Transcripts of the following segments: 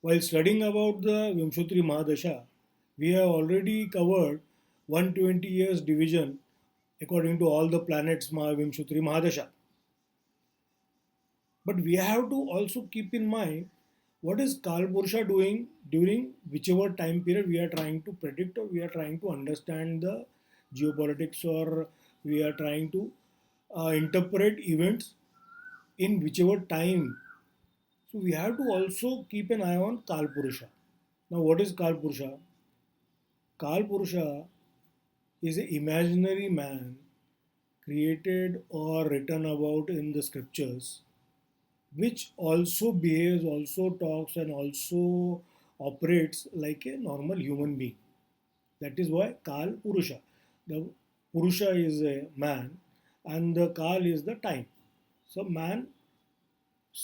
While studying about the Vimshotri Mahadasha, we have already covered 120 years division according to all the planets Vimshotri Mahadasha. But we have to also keep in mind what is Kalpurusha doing during whichever time period we are trying to predict or we are trying to understand the geopolitics or we are trying to interpret events in whichever time. So we have to also keep an eye on Kalpurusha. Now, what is Kalpurusha? Kalpurusha is an imaginary man created or written about in the scriptures, which also behaves, also talks, and also operates like a normal human being. That is why Kal Purusha. The Purusha is a man, and the Kal is the time. So, man,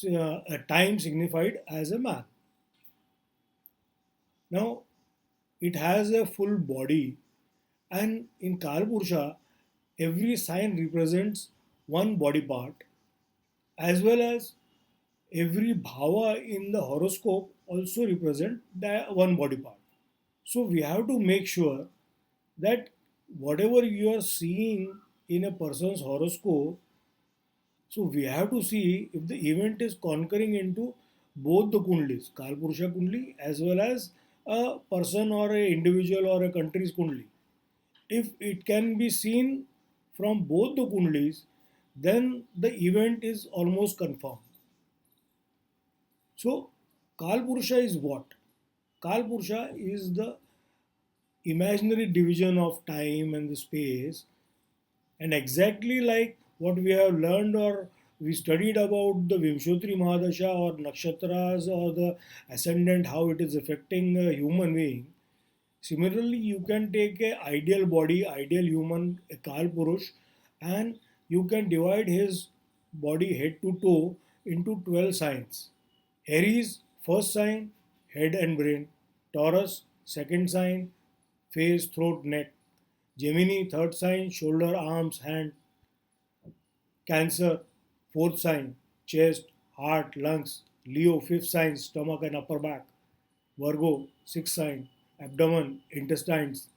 a time signified as a man. Now, it has a full body, and in Kal Purusha, every sign represents one body part, as well as every bhava in the horoscope also represent that one body part. So we have to make sure that whatever you are seeing in a person's horoscope, so we have to see if the event is concurring into both the kundlis, Kalpurusha kundli, as well as a person or a individual or a country's kundli. If it can be seen from both the kundlis, then the event is almost confirmed. So, Kalpurusha is what? Kalpurusha is the imaginary division of time and the space, and exactly like what we have learned or we studied about the Vimshotri Mahadasha or Nakshatras or the ascendant, how it is affecting a human being. Similarly, you can take a ideal body, ideal human, a Kalpurush, and you can divide his body head to toe into 12 signs. Aries, first sign, head and brain. Taurus, second sign, face, throat, neck. Gemini, third sign, shoulder, arms, hand. Cancer, fourth sign, chest, heart, lungs. Leo, fifth sign, stomach and upper back. Virgo, sixth sign, abdomen, intestines.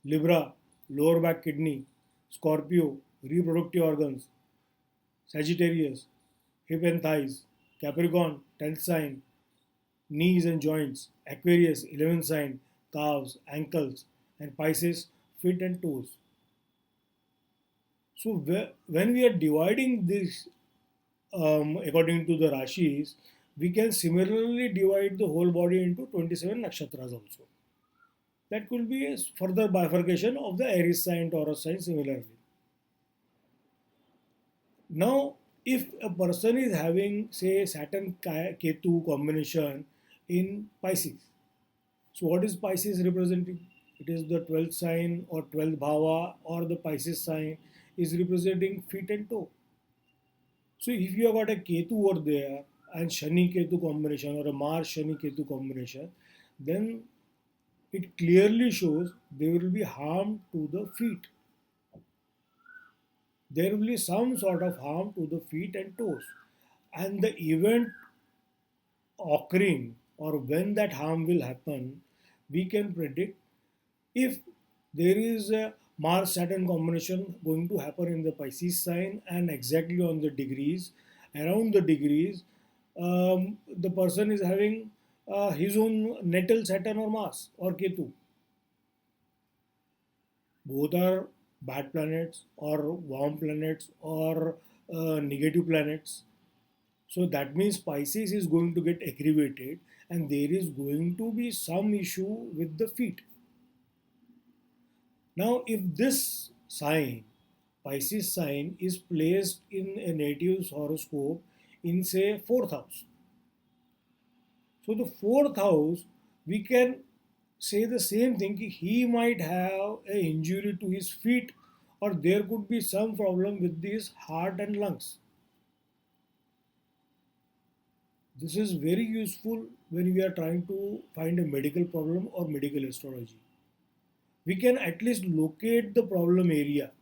Libra, lower back kidney. Scorpio, reproductive organs. Sagittarius, hip and thighs. Capricorn, 10th sign, knees and joints. Aquarius, 11th sign, calves, ankles. And Pisces, feet and toes. So when we are dividing this according to the Rashis, we can similarly divide the whole body into 27 nakshatras also. That will be a further bifurcation of the Aries sign, Taurus sign similarly. Now, if a person is having, say, Saturn Ketu combination in Pisces, so what is Pisces representing? It is the 12th sign or 12th bhava or the Pisces sign is representing feet and toe. So if you have got a Ketu over there and Shani Ketu combination or a Mars Shani Ketu combination, then it clearly shows there will be harm to the feet. There will be some sort of harm to the feet and toes. And the event occurring or when that harm will happen, we can predict if there is a Mars Saturn combination going to happen in the Pisces sign and exactly on the degrees, around the degrees, the person is having his own natal Saturn or Mars or Ketu. Both are bad planets or warm planets or negative planets. So that means Pisces is going to get aggravated and there is going to be some issue with the feet. Now, if this sign, Pisces sign, is placed in a native's horoscope in, say, fourth house, so the fourth house, we can say the same thing. He might have an injury to his feet, or there could be some problem with his heart and lungs. This is very useful when we are trying to find a medical problem or medical astrology. We can at least locate the problem area.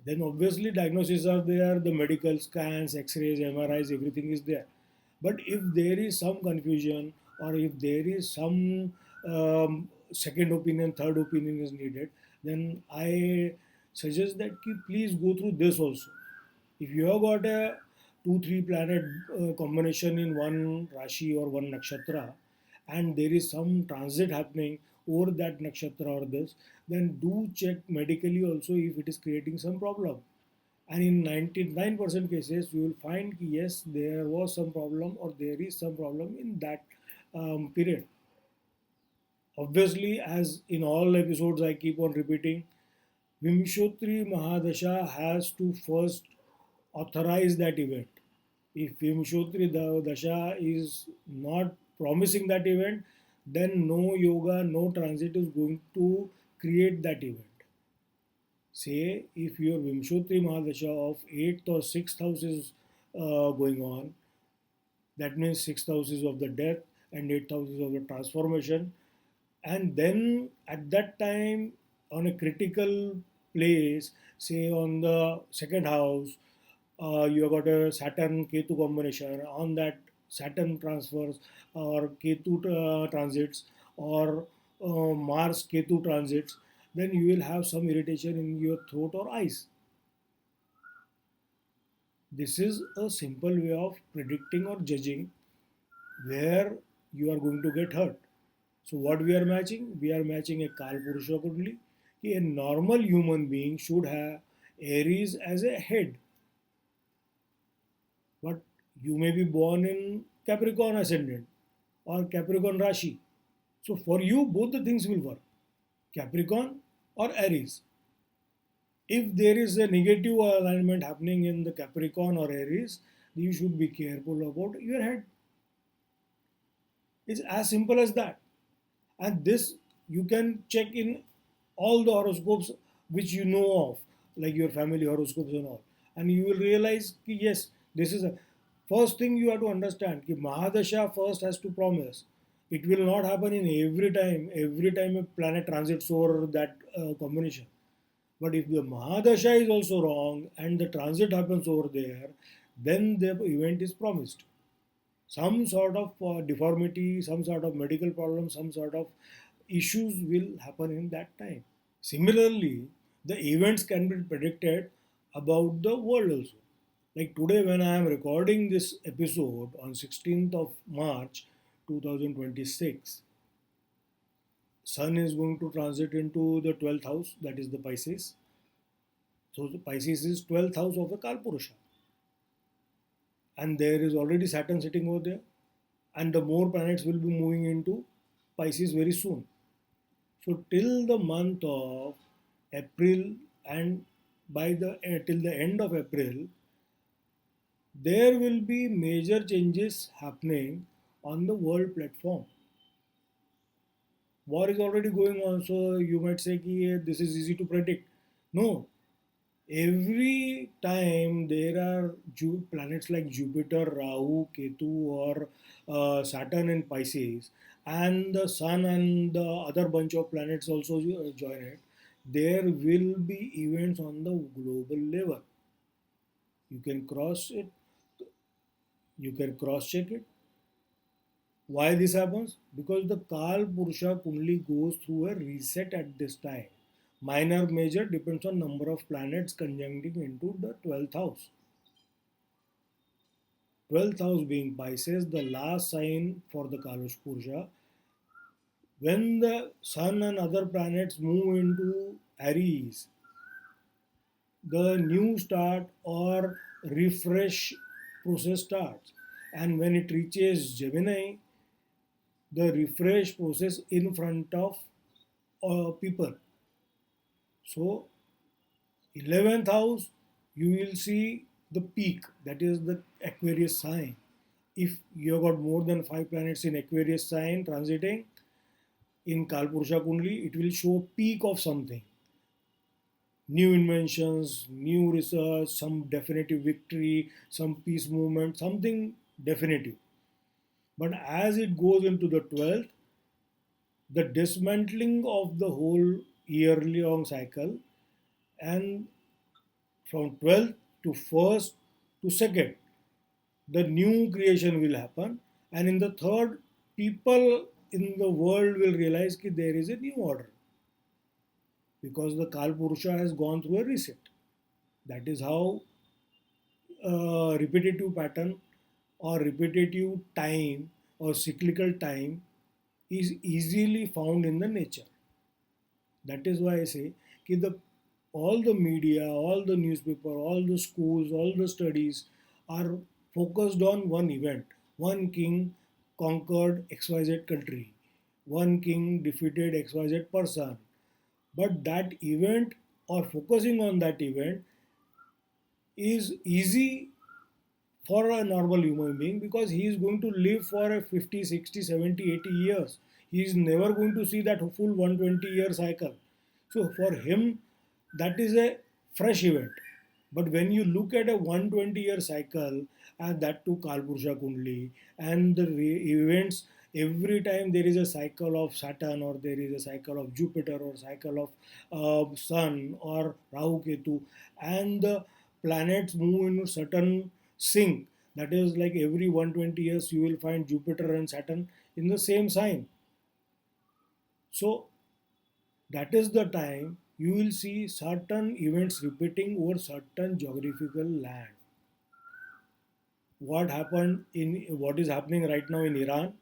Then obviously diagnoses are there, the medical scans, x-rays, MRIs, everything is there. But if there is some confusion or if there is some second opinion, third opinion is needed, then I suggest that please go through this also. If you have got a 2 3 planet combination in one Rashi or one Nakshatra, and there is some transit happening over that nakshatra or this, then do check medically also if it is creating some problem. And in 99% cases, you will find yes, there was some problem or there is some problem in that period. Obviously, as in all episodes, I keep on repeating, Vimshotri Mahadasha has to first authorize that event. If Vimshotri Dasha is not promising that event, then no yoga, no transit is going to create that event. Say if your Vimshotri Mahadasha of 8th or 6th house is going on, that means 6th house is of the death and 8th house is of the transformation. And then at that time, on a critical place, say on the second house, you have got a Saturn Ketu combination. On that, Saturn transfers or Ketu transits or Mars Ketu transits, then you will have some irritation in your throat or eyes. This is a simple way of predicting or judging where you are going to get hurt. So what we are matching? We are matching a Kalpurusha Kundli. A normal human being should have Aries as a head, but you may be born in Capricorn ascendant or Capricorn Rashi. So for you, both the things will work, Capricorn or Aries. If there is a negative alignment happening in the Capricorn or Aries, you should be careful about your head. It's as simple as that. And this you can check in all the horoscopes which you know of, like your family horoscopes and all, and you will realize yes, this is a first thing you have to understand कि Mahadasha first has to promise. It will not happen in every time a planet transits over that combination. But if the Mahadasha is also wrong and the transit happens over there, then the event is promised. Some sort of deformity, some sort of medical problem, some sort of issues will happen in that time. Similarly, the events can be predicted about the world also. Like today, when I am recording this episode on 16th of March 2026, Sun is going to transit into the 12th house, that is the Pisces. So the Pisces is 12th house of the Kalpurusha. And there is already Saturn sitting over there. And the more planets will be moving into Pisces very soon. So till the month of April and by the till the end of April, there will be major changes happening on the world platform. War is already going on, so you might say ki, this is easy to predict. No, every time there are planets like Jupiter, Rahu, Ketu, or Saturn in Pisces, and the Sun and the other bunch of planets also join it, there will be events on the global level. You can cross it, you can cross check it. Why this happens? Because the Kal Purusha Kundli goes through a reset at this time. Minor, major depends on number of planets conjuncting into the 12th house. 12th house being Pisces, the last sign for the Kalush Purusha. When the Sun and other planets move into Aries, the new start or refresh process starts. And when it reaches Gemini, the refresh process in front of people. So 11th house, you will see the peak, that is the Aquarius sign. If you have got more than 5 planets in Aquarius sign transiting in Kalpurusha Kundli, it will show peak of something. New inventions, new research, some definitive victory, some peace movement, something definitive. But as it goes into the 12th, the dismantling of the whole yearly long cycle, and from 12th to 1st to 2nd, the new creation will happen, and in the third people in the world will realize that there is a new order because the Kalpurusha has gone through a reset. That is how repetitive pattern or repetitive time or cyclical time is easily found in the nature. That is why I say that all the media, all the newspaper, all the schools, all the studies are focused on one event. One king conquered XYZ country. One king defeated XYZ person. But that event or focusing on that event is easy for a normal human being because he is going to live for a 50, 60, 70, 80 years. He is never going to see that full 120-year cycle. So for him, that is a fresh event. But when you look at a 120-year cycle, and that to Kalpurusha Kundli, and the events, every time there is a cycle of Saturn, or there is a cycle of Jupiter, or cycle of Sun, or Rahu Ketu, and the planets move in a certain sync. That is like every 120 years you will find Jupiter and Saturn in the same sign. So that is the time you will see certain events repeating over certain geographical land. What is happening right now in Iran,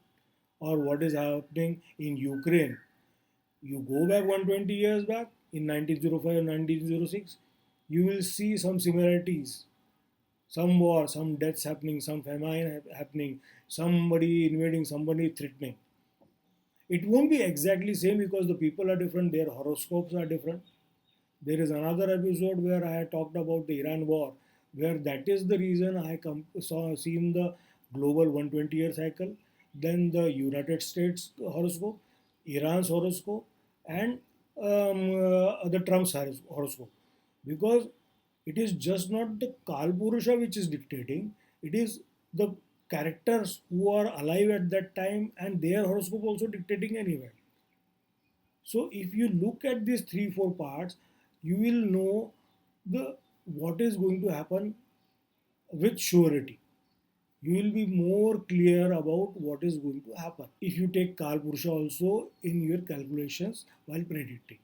or what is happening in Ukraine. You go back 120 years back in 1905 1906, you will see some similarities, some war, some deaths happening, some famine happening, somebody invading, somebody threatening. It won't be exactly same because the people are different, their horoscopes are different. There is another episode where I had talked about the Iran war, where that is the reason saw seen the global 120-year cycle, then the United States horoscope, Iran's horoscope, and the Trump's horoscope. Because it is just not the Kalpurusha which is dictating, it is the characters who are alive at that time and their horoscope also dictating anyway. So if you look at these three, four parts, you will know the what is going to happen with surety. You will be more clear about what is going to happen if you take Kalpurusha also in your calculations while predicting.